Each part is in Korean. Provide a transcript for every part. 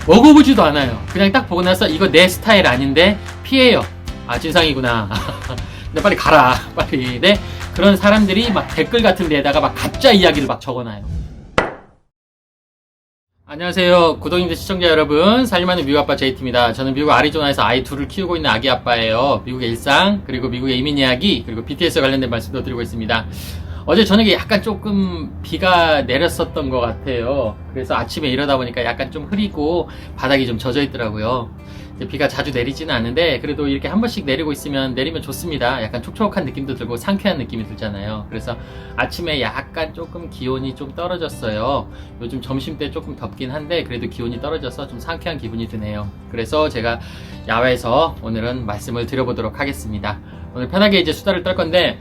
먹어보지도 않아요. 그냥 딱 보고 나서 이거 내 스타일 아닌데 피해요. 아, 진상이구나. 근데 빨리 가라. 빨리. 네? 그런 사람들이 막 댓글 같은 데에다가 막 가짜 이야기를 막 적어놔요. 안녕하세요. 구독님들 시청자 여러분. 살림하는 미국 아빠 JT입니다. 저는 미국 아리조나에서 아이 둘을 키우고 있는 아기 아빠예요. 미국의 일상, 그리고 미국의 이민 이야기, 그리고 BTS와 관련된 말씀도 드리고 있습니다. 어제 저녁에 약간 조금 비가 내렸었던 것 같아요. 그래서 아침에 일어나 보니까 약간 좀 흐리고 바닥이 좀 젖어 있더라고요. 비가 자주 내리지는 않는데 그래도 이렇게 한 번씩 내리면 좋습니다. 약간 촉촉한 느낌도 들고 상쾌한 느낌이 들잖아요. 그래서 아침에 약간 조금 기온이 좀 떨어졌어요. 요즘 점심때 조금 덥긴 한데 그래도 기온이 떨어져서 좀 상쾌한 기분이 드네요. 그래서 제가 야외에서 오늘은 말씀을 드려보도록 하겠습니다. 오늘 편하게 이제 수다를 떨 건데,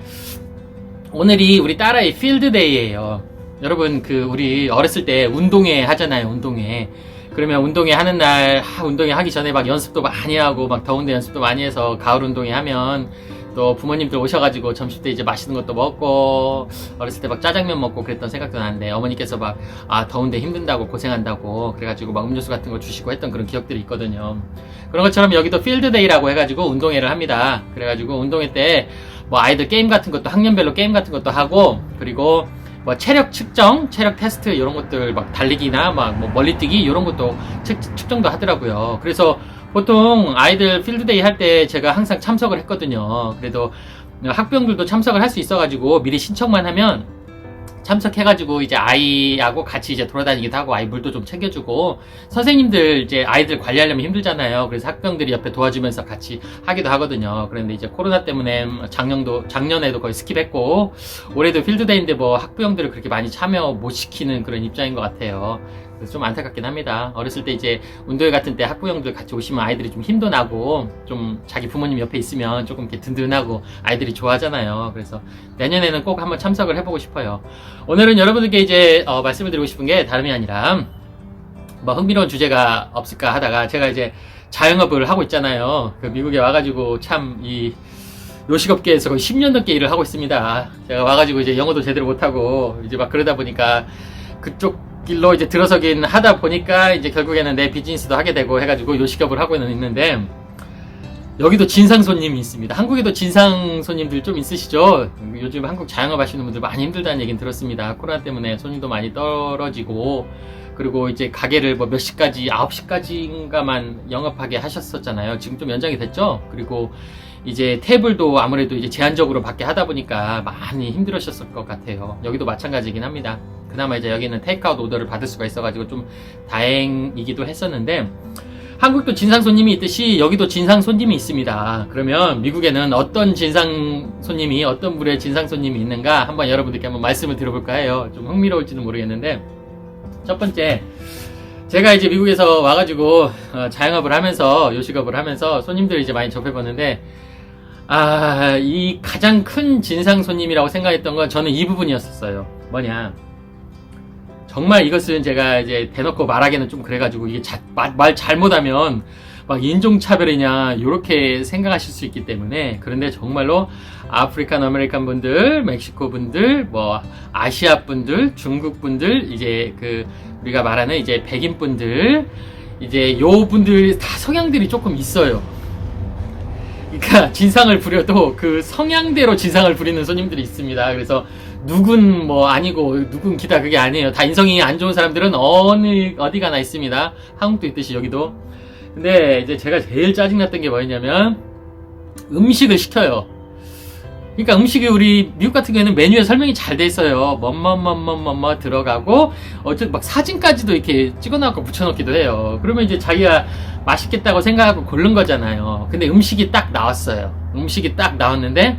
오늘이 우리 딸아이 필드데이예요. 여러분, 우리 어렸을 때 운동회 하잖아요. 운동회. 그러면 운동회 하는 날, 운동회 하기 전에 막 연습도 많이 하고, 막 더운데 연습도 많이 해서 가을 운동회 하면 또 부모님들 오셔가지고 점심 때 이제 맛있는 것도 먹고, 어렸을 때 막 짜장면 먹고 그랬던 생각도 나는데, 어머니께서 막, 더운데 힘든다고 고생한다고 그래가지고 막 음료수 같은 거 주시고 했던 그런 기억들이 있거든요. 그런 것처럼 여기도 필드데이라고 해가지고 운동회를 합니다. 그래가지고 운동회 때 뭐 아이들 게임 같은 것도, 학년별로 게임 같은 것도 하고, 그리고 뭐 체력 측정, 체력 테스트 이런 것들, 막 달리기나 막 뭐 멀리뛰기 이런 것도 측정도 하더라고요. 그래서 보통 아이들 필드데이 할 때 제가 항상 참석을 했거든요. 그래도 학부형들도 참석을 할 수 있어가지고 미리 신청만 하면 참석해가지고 이제 아이하고 같이 이제 돌아다니기도 하고, 아이 물도 좀 챙겨주고, 선생님들 이제 아이들 관리하려면 힘들잖아요. 그래서 학부형들이 옆에 도와주면서 같이 하기도 하거든요. 그런데 이제 코로나 때문에 작년에도 거의 스킵했고, 올해도 필드데이인데 뭐 학부형들을 그렇게 많이 참여 못 시키는 그런 입장인 것 같아요. 그래서 좀 안타깝긴 합니다. 어렸을 때 이제 운동회 같은 때 학부형들 같이 오시면 아이들이 좀 힘도 나고, 좀 자기 부모님 옆에 있으면 조금 이렇게 든든하고 아이들이 좋아하잖아요. 그래서 내년에는 꼭 한번 참석을 해보고 싶어요. 오늘은 여러분들께 이제 말씀을 드리고 싶은 게 다름이 아니라, 뭐 흥미로운 주제가 없을까 하다가 제가 이제 자영업을 하고 있잖아요. 미국에 와가지고 참 요식업계에서 거의 10년 넘게 일을 하고 있습니다. 제가 와가지고 이제 영어도 제대로 못하고 이제 막 그러다 보니까 그쪽 길로 이제 들어서긴 하다 보니까 이제 결국에는 내 비즈니스도 하게 되고 해가지고 요식업을 하고는 있는데, 여기도 진상 손님이 있습니다. 한국에도 진상 손님들 좀 있으시죠? 요즘 한국 자영업 하시는 분들 많이 힘들다는 얘기는 들었습니다. 코로나 때문에 손님도 많이 떨어지고, 그리고 이제 가게를 뭐 몇 시까지, 9시까지인가만 영업하게 하셨었잖아요. 지금 좀 연장이 됐죠? 그리고 이제 테이블도 아무래도 이제 제한적으로 밖에 하다 보니까 많이 힘들으셨을 것 같아요. 여기도 마찬가지긴 합니다. 그나마 이제 여기는 테이크아웃 오더를 받을 수가 있어가지고 좀 다행이기도 했었는데, 한국도 진상 손님이 있듯이 여기도 진상 손님이 있습니다. 그러면 미국에는 어떤 진상 손님이, 어떤 부류의 진상 손님이 있는가 한번 여러분들께 한번 말씀을 드려볼까 해요. 좀 흥미로울지는 모르겠는데, 첫 번째, 제가 이제 미국에서 와가지고 자영업을 하면서, 요식업을 하면서 손님들을 이제 많이 접해봤는데, 이 가장 큰 진상 손님이라고 생각했던 건 저는 이 부분이었어요. 뭐냐, 정말 이것은 제가 이제 대놓고 말하기는 좀 그래가지고, 이게 말 잘못하면 막 인종차별이냐 요렇게 생각하실 수 있기 때문에, 그런데 정말로 아프리칸 아메리칸 분들, 멕시코 분들, 뭐 아시아 분들, 중국 분들, 이제 우리가 말하는 이제 백인 분들, 이제 요 분들 다 성향들이 조금 있어요. 그러니까 진상을 부려도 그 성향대로 진상을 부리는 손님들이 있습니다. 그래서 누군 뭐 아니고 누군 기다 그게 아니에요. 다 인성이 안 좋은 사람들은 어디 가나 있습니다. 한국도 있듯이 여기도. 근데 이제 제가 제일 짜증났던 게 뭐였냐면, 음식을 시켜요. 그러니까 음식이 우리 미국 같은 경우에는 메뉴에 설명이 잘 돼 있어요. 뭐뭐뭐뭐뭐 들어가고, 막 사진까지도 이렇게 찍어놓고 붙여놓기도 해요. 그러면 이제 자기가 맛있겠다고 생각하고 고른 거잖아요. 근데 음식이 딱 나왔어요. 음식이 딱 나왔는데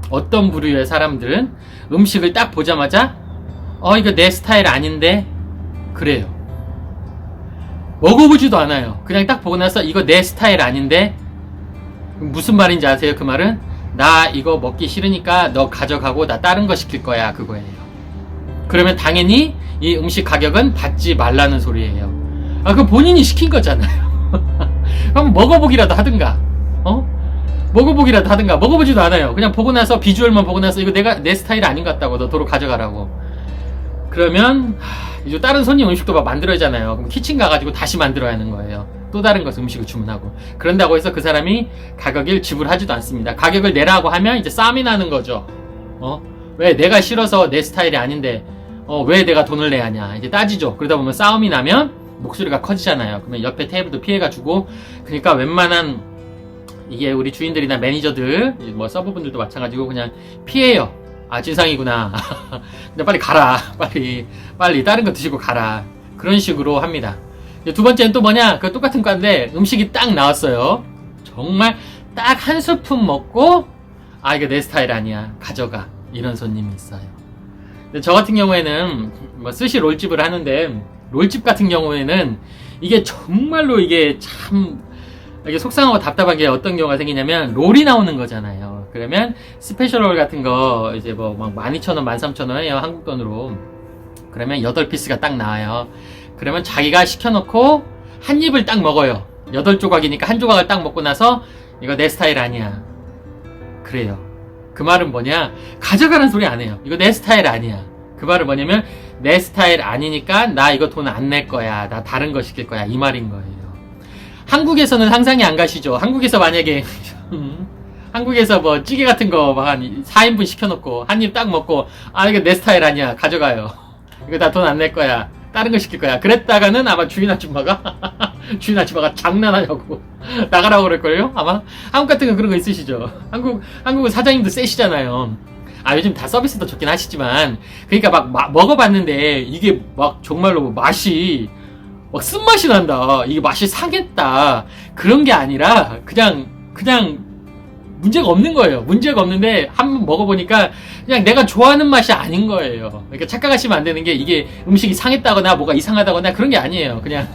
어떤 부류의 사람들은 음식을 딱 보자마자 이거 내 스타일 아닌데 그래요. 먹어보지도 않아요. 그냥 딱 보고 나서 이거 내 스타일 아닌데, 무슨 말인지 아세요? 그 말은 나 이거 먹기 싫으니까 너 가져가고 나 다른 거 시킬 거야, 그거예요. 그러면 당연히 이 음식 가격은 받지 말라는 소리예요. 그럼 본인이 시킨 거잖아요. 그럼 먹어보기라도 하든가, 먹어보기라도 하든가. 먹어보지도 않아요. 그냥 보고 나서 비주얼만 보고 나서 이거 내 스타일 아닌 것 같다고, 너 도로 가져가라고. 그러면 이제 다른 손님 음식도 막 만들어야잖아요. 그럼 키친 가가지고 다시 만들어야 하는 거예요. 또 다른 것을 음식을 주문하고. 그런다고 해서 그 사람이 가격을 지불하지도 않습니다. 가격을 내라고 하면 이제 싸움이 나는 거죠. 왜 내가 싫어서 내 스타일이 아닌데 왜 내가 돈을 내야 하냐 이제 따지죠. 그러다 보면 싸움이 나면 목소리가 커지잖아요. 그러면 옆에 테이블도 피해가지고. 그러니까 웬만한 이게 우리 주인들이나 매니저들 뭐 서버분들도 마찬가지고 그냥 피해요. 아 진상이구나. 근데 빨리 가라. 빨리 다른 거 드시고 가라. 그런 식으로 합니다. 두 번째는 또 뭐냐, 그 똑같은 과인데 음식이 딱 나왔어요. 정말 딱 한 스푼 먹고 이거 내 스타일 아니야, 가져가, 이런 손님이 있어요. 근데 저 같은 경우에는 뭐 스시 롤집을 하는데, 롤집 같은 경우에는 이게 정말로 이게 참 이게 속상하고 답답한 게 어떤 경우가 생기냐면, 롤이 나오는 거잖아요. 그러면 스페셜 롤 같은 거 이제 뭐 막 12,000원, 13,000원 해요, 한국 돈으로. 그러면 8피스가 딱 나와요. 그러면 자기가 시켜놓고 한 입을 딱 먹어요. 8조각이니까 한 조각을 딱 먹고 나서 이거 내 스타일 아니야, 그래요. 그 말은 뭐냐, 가져가라는 소리 안 해요. 이거 내 스타일 아니야. 그 말은 뭐냐면 내 스타일 아니니까 나 이거 돈 안 낼 거야, 나 다른 거 시킬 거야, 이 말인 거예요. 한국에서는 상상이 안 가시죠. 한국에서 만약에 한국에서 뭐 찌개 같은 거 막 한 4인분 시켜놓고 한 입 딱 먹고 이거 내 스타일 아니야, 가져가요. 이거 다 돈 안 낼 거야, 다른 거 시킬 거야. 그랬다가는 아마 주인 아줌마가 장난하냐고 나가라고 그럴걸요? 아마 한국 같은 건 그런 거 있으시죠. 한국은 사장님도 세시잖아요. 요즘 다 서비스도 좋긴 하시지만, 그러니까 막 먹어봤는데 이게 막 정말로 맛이 막 쓴맛이 난다, 이게 맛이 상했다, 그런 게 아니라 그냥 문제가 없는 거예요. 문제가 없는데 한번 먹어보니까 그냥 내가 좋아하는 맛이 아닌 거예요. 그러니까 착각하시면 안 되는 게, 이게 음식이 상했다거나 뭐가 이상하다거나 그런 게 아니에요. 그냥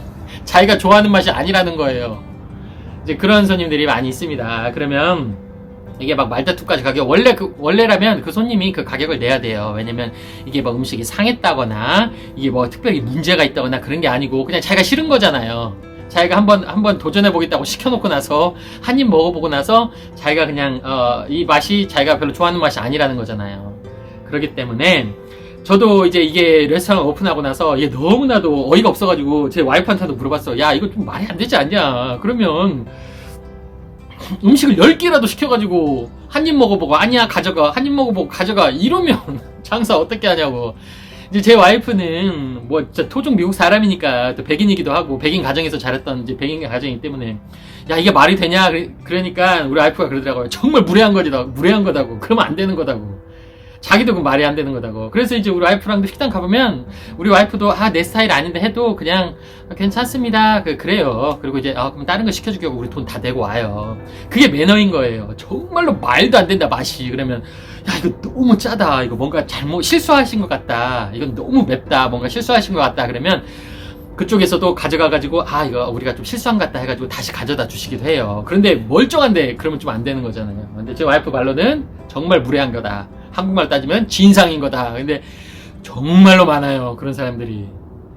자기가 좋아하는 맛이 아니라는 거예요. 이제 그런 손님들이 많이 있습니다. 그러면 이게 막 말다툼까지 가게, 원래라면 그 손님이 그 가격을 내야 돼요. 왜냐면 이게 뭐 음식이 상했다거나 이게 뭐 특별히 문제가 있다거나 그런 게 아니고 그냥 자기가 싫은 거잖아요. 자기가 한번 도전해보겠다고 시켜놓고 나서 한 입 먹어보고 나서 자기가 그냥 이 맛이 자기가 별로 좋아하는 맛이 아니라는 거잖아요. 그렇기 때문에 저도 이제 이게 레스토랑 오픈하고 나서 이게 너무나도 어이가 없어가지고 제 와이프한테도 물어봤어. 야, 이거 좀 말이 안 되지 않냐, 그러면 음식을 10개라도 시켜가지고 한 입 먹어보고 아니야 가져가, 한 입 먹어보고 가져가, 이러면 장사 어떻게 하냐고. 이제 제 와이프는 뭐 진짜 토종 미국 사람이니까 또 백인이기도 하고 백인 가정에서 자랐던 이제 백인 가정이기 때문에, 야 이게 말이 되냐, 그러니까 우리 와이프가 그러더라고요. 정말 무례한 거다고. 그러면 안 되는 거다고. 자기도 그 말이 안 되는 거다고. 그래서 이제 우리 와이프랑도 식당 가보면 우리 와이프도 내 스타일 아닌데 해도 그냥 괜찮습니다, 그래요. 그리고 이제 그럼 다른 거 시켜줄게 하고 우리 돈 다 내고 와요. 그게 매너인 거예요. 정말로 말도 안 된다, 맛이. 그러면 야 이거 너무 짜다, 이거 뭔가 실수하신 것 같다, 이건 너무 맵다, 뭔가 실수하신 것 같다, 그러면 그쪽에서도 가져가가지고 이거 우리가 좀 실수한 것 같다 해가지고 다시 가져다 주시기도 해요. 그런데 멀쩡한데 그러면 좀 안 되는 거잖아요. 근데 제 와이프 말로는 정말 무례한 거다, 한국말 따지면 진상인 거다. 근데 정말로 많아요, 그런 사람들이.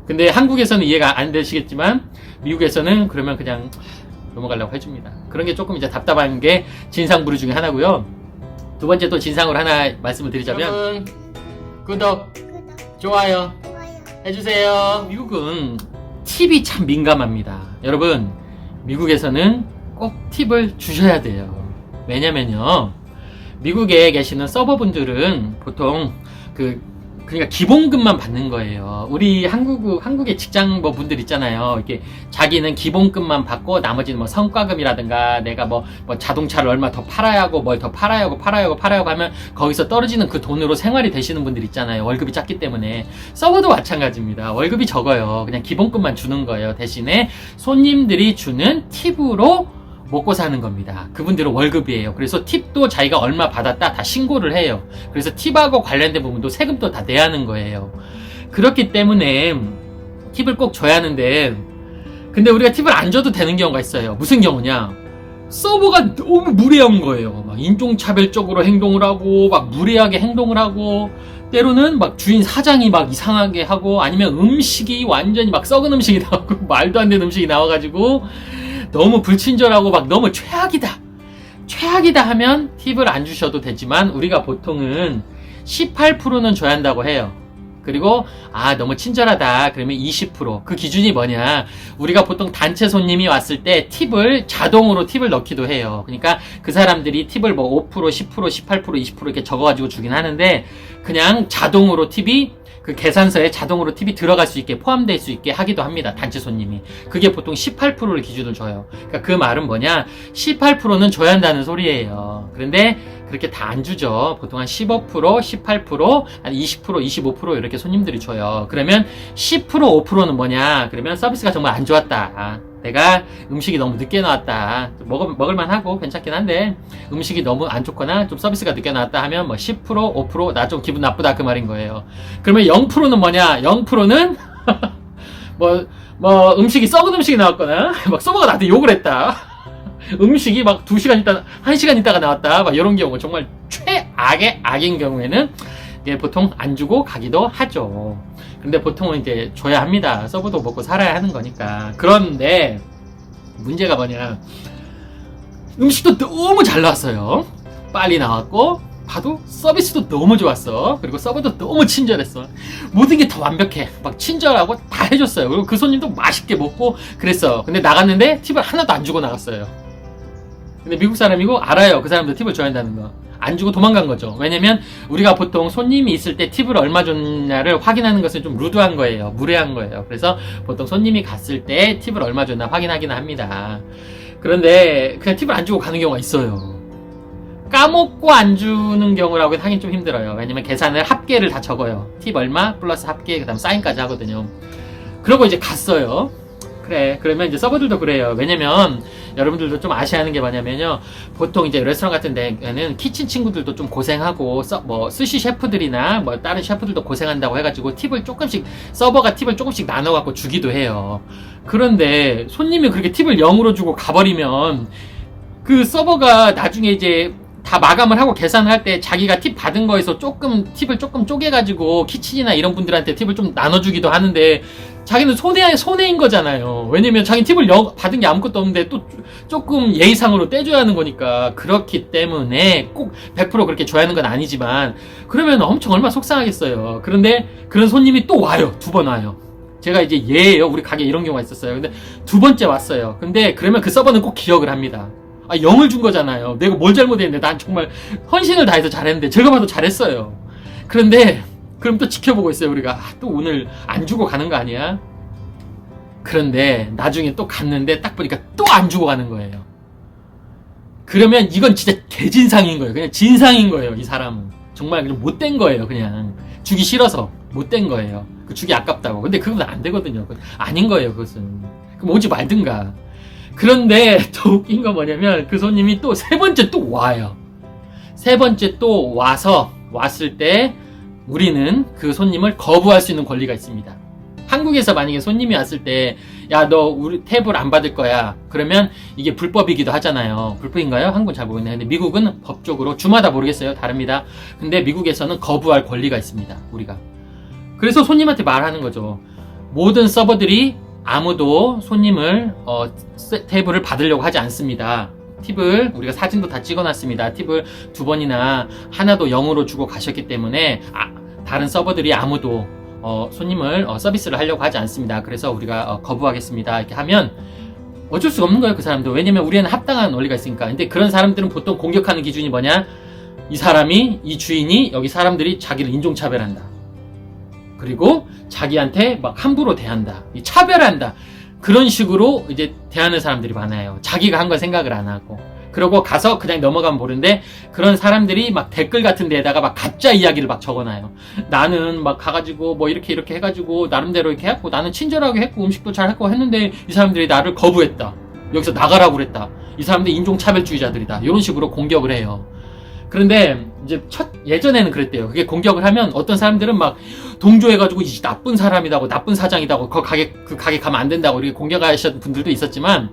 근데 한국에서는 이해가 안 되시겠지만 미국에서는 그러면 그냥 넘어가려고 해줍니다. 그런 게 조금 이제 답답한 게 진상 부류 중에 하나고요. 두 번째 또 진상으로 하나 말씀을 드리자면, 여러분 구독, 좋아요 해주세요. 미국은 팁이 참 민감합니다. 여러분, 미국에서는 꼭 팁을 주셔야 돼요. 왜냐면요, 미국에 계시는 서버분들은 보통 그러니까 기본급만 받는 거예요. 우리 한국의 직장 분들 있잖아요. 이렇게 자기는 기본급만 받고 나머지는 뭐 성과금이라든가 내가 뭐 자동차를 얼마 더 팔아야 하고 뭘 더 팔아야 하고 하면 거기서 떨어지는 그 돈으로 생활이 되시는 분들 있잖아요. 월급이 작기 때문에. 서버도 마찬가지입니다. 월급이 적어요. 그냥 기본급만 주는 거예요. 대신에 손님들이 주는 팁으로 먹고 사는 겁니다. 그분들은 월급이에요. 그래서 팁도 자기가 얼마 받았다 다 신고를 해요. 그래서 팁하고 관련된 부분도 세금도 다 내야 하는 거예요. 그렇기 때문에 팁을 꼭 줘야 하는데, 근데 우리가 팁을 안 줘도 되는 경우가 있어요. 무슨 경우냐, 서버가 너무 무례한 거예요. 막 인종차별적으로 행동을 하고 막 무례하게 행동을 하고, 때로는 막 주인 사장이 막 이상하게 하고, 아니면 음식이 완전히 막 썩은 음식이 나오고 말도 안 되는 음식이 나와가지고 너무 불친절하고 막 너무 최악이다 하면 팁을 안 주셔도 되지만, 우리가 보통은 18%는 줘야 한다고 해요. 그리고 너무 친절하다 그러면 20%. 그 기준이 뭐냐, 우리가 보통 단체 손님이 왔을 때 팁을 자동으로 팁을 넣기도 해요. 그러니까 그 사람들이 팁을 뭐 5%, 10%, 18%, 20% 이렇게 적어가지고 주긴 하는데, 그냥 자동으로 팁이 그 계산서에 자동으로 팁이 들어갈 수 있게, 포함될 수 있게 하기도 합니다. 단체 손님이. 그게 보통 18%를 기준으로 줘요. 그러니까 그 말은 뭐냐, 18%는 줘야 한다는 소리예요. 그런데 그렇게 다 안 주죠. 보통 한 15%, 18%, 한 20%, 25% 이렇게 손님들이 줘요. 그러면 10%, 5%는 뭐냐, 그러면 서비스가 정말 안 좋았다. 내가 음식이 너무 늦게 나왔다. 먹을만 하고 괜찮긴 한데 음식이 너무 안 좋거나 좀 서비스가 늦게 나왔다 하면 뭐 10%, 5% 나 좀 기분 나쁘다 그 말인 거예요. 그러면 0%는 뭐냐? 0%는 음식이 썩은 음식이 나왔거나 막 서버가 나한테 욕을 했다. 음식이 막 2시간 있다, 1시간 있다가 나왔다. 막 이런 경우, 정말 최악의 악인 경우에는 이게 보통 안 주고 가기도 하죠. 근데 보통은 이제 줘야 합니다. 서버도 먹고 살아야 하는 거니까. 그런데 문제가 뭐냐, 음식도 너무 잘 나왔어요. 빨리 나왔고 봐도 서비스도 너무 좋았어. 그리고 서버도 너무 친절했어. 모든 게 다 완벽해. 막 친절하고 다 해줬어요. 그리고 그 손님도 맛있게 먹고 그랬어. 근데 나갔는데 팁을 하나도 안 주고 나갔어요. 근데 미국 사람이고 알아요. 그 사람도 팁을 줘야 한다는 거. 안 주고 도망간 거죠. 왜냐면 우리가 보통 손님이 있을 때 팁을 얼마 줬냐를 확인하는 것은 좀 루드한 거예요. 무례한 거예요. 그래서 보통 손님이 갔을 때 팁을 얼마 줬나 확인하기는 합니다. 그런데 그냥 팁을 안 주고 가는 경우가 있어요. 까먹고 안 주는 경우라고 하긴 좀 힘들어요. 왜냐면 계산을 합계를 다 적어요. 팁 얼마 플러스 합계, 그 다음 사인까지 하거든요. 그러고 이제 갔어요. 그래, 그러면 이제 서버들도 그래요. 왜냐면 여러분들도 좀 아셔야 하는 게 뭐냐면요, 보통 이제 레스토랑 같은 데는 키친 친구들도 좀 고생하고 스시 셰프들이나 뭐 다른 셰프들도 고생한다고 해가지고 팁을 조금씩, 서버가 팁을 조금씩 나눠갖고 주기도 해요. 그런데 손님이 그렇게 팁을 0으로 주고 가버리면 그 서버가 나중에 이제 다 마감을 하고 계산을 할 때 자기가 팁 받은 거에서 팁을 조금 쪼개가지고 키친이나 이런 분들한테 팁을 좀 나눠주기도 하는데, 자기는 손해인 거잖아요. 왜냐면 자기 팁을 받은 게 아무것도 없는데 또 조금 예의상으로 떼줘야 하는 거니까. 그렇기 때문에 꼭 100% 그렇게 줘야 하는 건 아니지만, 그러면 엄청 얼마나 속상하겠어요. 그런데 그런 손님이 또 와요. 2번 와요. 제가 이제 예예요. 우리 가게에 이런 경우가 있었어요. 근데 2번째 왔어요. 근데 그러면 그 서버는 꼭 기억을 합니다. 0을 준 거잖아요. 내가 뭘 잘못했는데, 난 정말 헌신을 다해서 잘했는데, 제가 봐도 잘했어요. 그런데 그럼 또 지켜보고 있어요. 우리가 또 오늘 안 주고 가는 거 아니야? 그런데 나중에 또 갔는데 딱 보니까 또 안 주고 가는 거예요. 그러면 이건 진짜 개진상인 거예요. 그냥 진상인 거예요. 이 사람은 정말 그냥 못된 거예요. 그냥 주기 싫어서 못된 거예요. 주기 아깝다고. 근데 그건 안 되거든요. 아닌 거예요. 그것은. 그럼 오지 말든가. 그런데 더 웃긴 건 뭐냐면, 그 손님이 또 3번째 또 와요. 3번째 또 왔을 때 우리는 그 손님을 거부할 수 있는 권리가 있습니다. 한국에서 만약에 손님이 왔을 때, 야, 너 우리 탭을 안 받을 거야. 그러면 이게 불법이기도 하잖아요. 불법인가요? 한국은 잘 모르겠네. 근데 미국은 법적으로, 주마다 모르겠어요. 다릅니다. 근데 미국에서는 거부할 권리가 있습니다. 우리가. 그래서 손님한테 말하는 거죠. 모든 서버들이 아무도 손님을 탭을 받으려고 하지 않습니다. 팁을 우리가 사진도 다 찍어놨습니다. 팁을 2번이나 하나도 0으로 주고 가셨기 때문에 다른 서버들이 아무도 손님을 서비스를 하려고 하지 않습니다. 그래서 우리가 거부하겠습니다. 이렇게 하면 어쩔 수가 없는 거예요. 그 사람도. 왜냐면 우리는 합당한 원리가 있으니까. 근데 그런 사람들은 보통 공격하는 기준이 뭐냐, 이 주인이 여기 사람들이 자기를 인종차별한다, 그리고 자기한테 막 함부로 대한다, 차별한다, 그런 식으로 이제 대하는 사람들이 많아요. 자기가 한 건 생각을 안 하고. 그러고 가서 그냥 넘어가면 모르는데, 그런 사람들이 막 댓글 같은 데에다가 막 가짜 이야기를 막 적어놔요. 나는 막 가가지고 뭐 이렇게 해가지고 나름대로 이렇게 했고, 나는 친절하게 했고 음식도 잘 했고 했는데 이 사람들이 나를 거부했다, 여기서 나가라고 그랬다, 이 사람들 인종차별주의자들이다, 이런 식으로 공격을 해요. 그런데 이제 예전에는 그랬대요. 그게 공격을 하면 어떤 사람들은 막 동조해가지고 이 나쁜 사람이라고, 나쁜 사장이라고, 그 가게 가면 안 된다고 이렇게 공격하시는 분들도 있었지만,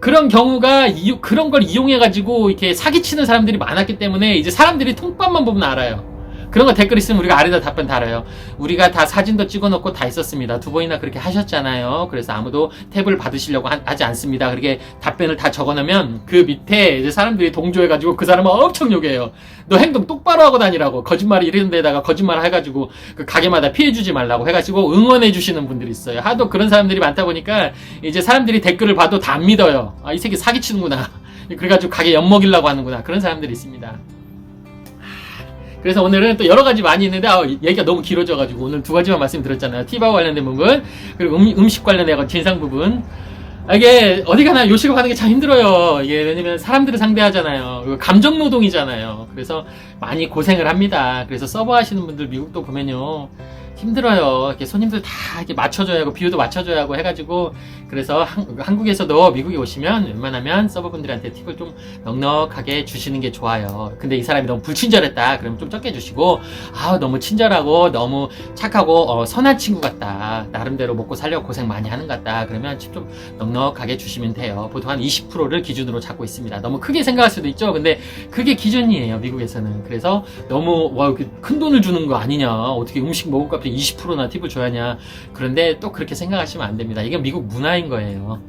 그런 경우가 그런 걸 이용해가지고 이렇게 사기치는 사람들이 많았기 때문에 이제 사람들이 통밥만 보면 알아요. 그런 거 댓글 있으면 우리가 아래다 답변 달아요. 우리가 다 사진도 찍어놓고 다 있었습니다. 2번이나 그렇게 하셨잖아요. 그래서 아무도 탭을 받으시려고 하지 않습니다. 그렇게 답변을 다 적어놓으면 그 밑에 이제 사람들이 동조해가지고 그 사람은 엄청 욕해요. 너 행동 똑바로 하고 다니라고. 거짓말을 이런 데다가 거짓말 해가지고 그 가게마다 피해주지 말라고 해가지고 응원해주시는 분들이 있어요. 하도 그런 사람들이 많다 보니까 이제 사람들이 댓글을 봐도 다 안 믿어요. 아, 이 새끼 사기치는구나. 그래가지고 가게 엿먹이려고 하는구나. 그런 사람들이 있습니다. 그래서 오늘은 또 여러 가지 많이 있는데 얘기가 너무 길어져가지고 오늘 2가지만 말씀드렸잖아요. 팁하고 관련된 부분, 그리고 음식 관련된 진상 부분. 이게 어디 가나 요식업 하는 게 참 힘들어요. 이게 왜냐면 사람들을 상대하잖아요. 감정 노동이잖아요. 그래서 많이 고생을 합니다. 그래서 서버 하시는 분들 미국도 보면요. 힘들어요. 이렇게 손님들 다 이렇게 맞춰줘야 하고 비유도 맞춰줘야 하고 해가지고 그래서 한국에서도 미국에 오시면 웬만하면 서버분들한테 팁을 좀 넉넉하게 주시는 게 좋아요. 근데 이 사람이 너무 불친절했다. 그러면 좀 적게 주시고 너무 친절하고 너무 착하고 선한 친구 같다. 나름대로 먹고 살려고 고생 많이 하는 것 같다. 그러면 팁 좀 넉넉하게 주시면 돼요. 보통 한 20%를 기준으로 잡고 있습니다. 너무 크게 생각할 수도 있죠. 근데 그게 기준이에요. 미국에서는. 그래서 너무 이렇게 큰 돈을 주는 거 아니냐. 어떻게 음식 먹을 값에 20%나 팁을 줘야 하냐. 그런데 또 그렇게 생각하시면 안 됩니다. 이게 미국 문화인 거예요.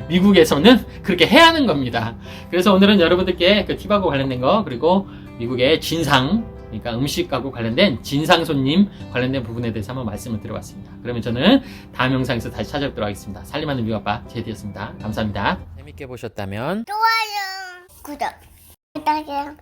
미국에서는 그렇게 해야 하는 겁니다. 그래서 오늘은 여러분들께 그 팁하고 관련된 거, 그리고 미국의 진상, 그러니까 음식하고 관련된 진상 손님 관련된 부분에 대해서 한번 말씀을 드려봤습니다. 그러면 저는 다음 영상에서 다시 찾아뵙도록 하겠습니다. 살림하는 미국 아빠 제이디였습니다. 감사합니다. 재밌게 보셨다면 좋아요, 구독 부탁해요.